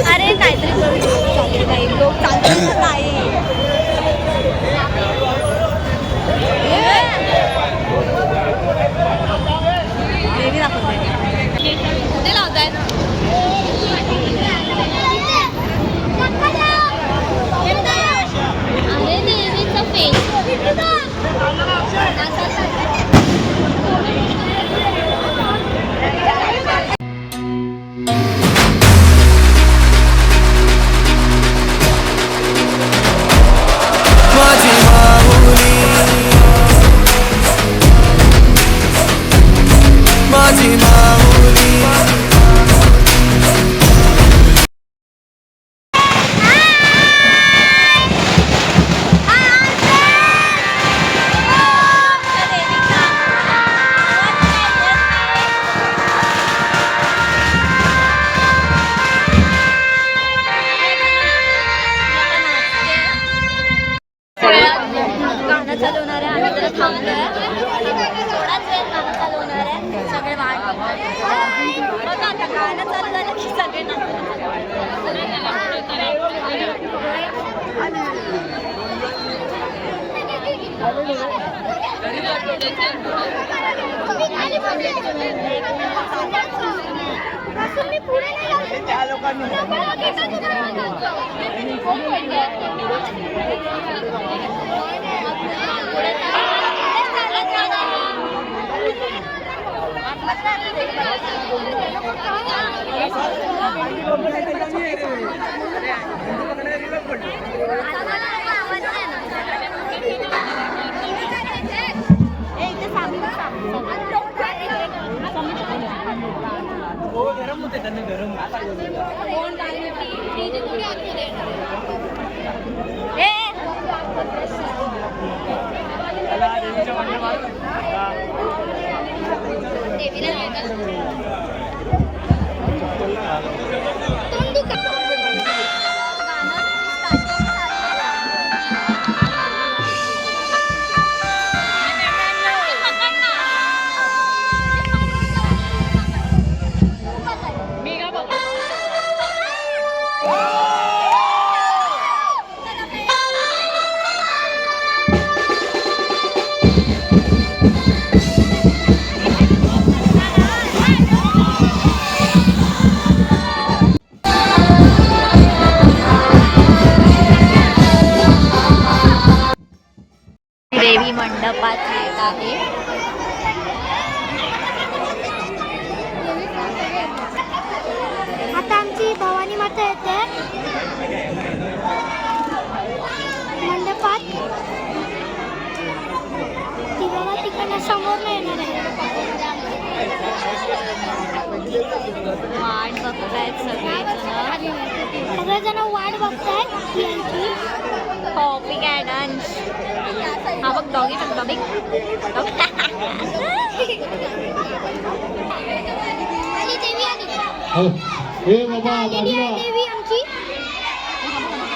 अरे काहीतरी चालू नाही लोक चालतात नाही देवी दाखवते कुठे लावतायत अरे देवीचा फेस देवी मंडपात येत आहे आता आमची भवानी माता येते मंडपात ती बघा तिकडनं समोर नाही येणार वाट बघतायत सगळेजण वाट बघतायत यांची कॉपी डान्स हा बघ डॉगी बघ डॉगी देवी आली हे बाबा देवी आमची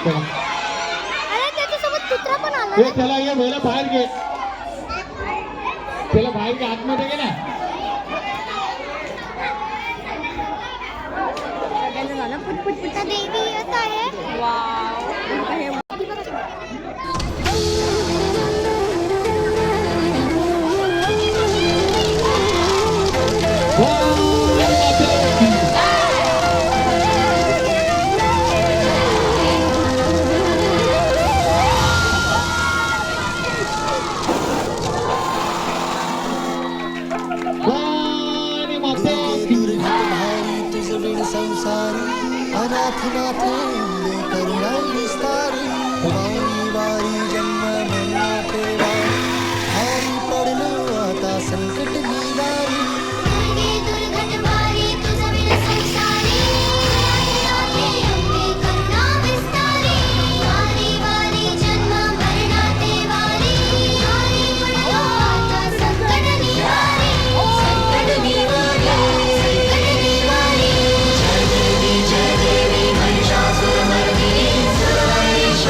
अरे त्याच्यासोबत कुत्रा पण आला हे त्याला ये पहिला बाहेर घे त्याला बाहेर घे आतमध्ये घे ना देवी येत आहे अनाथनाथे करुणा विस्तारी वारी वारी जन्म मरना तेरा भारी पडलो आता संकट निवारी दुर्घट भारी तुझा विन संसारी अंबे करुणा विस्तारी वारी वारी जन्म मरना तेवारी भारी पडलो आता संकट निवारी संकट निवारी जय देवी महिषासुरमर्दिनी सुरवैश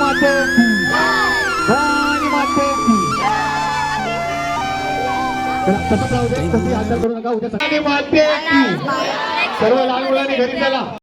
माते भवानी माते तसंच राहू दे, तशी हालचाल करू नका. उद्या सकाळी माते सर्व लहान मुलांनी घरी चला.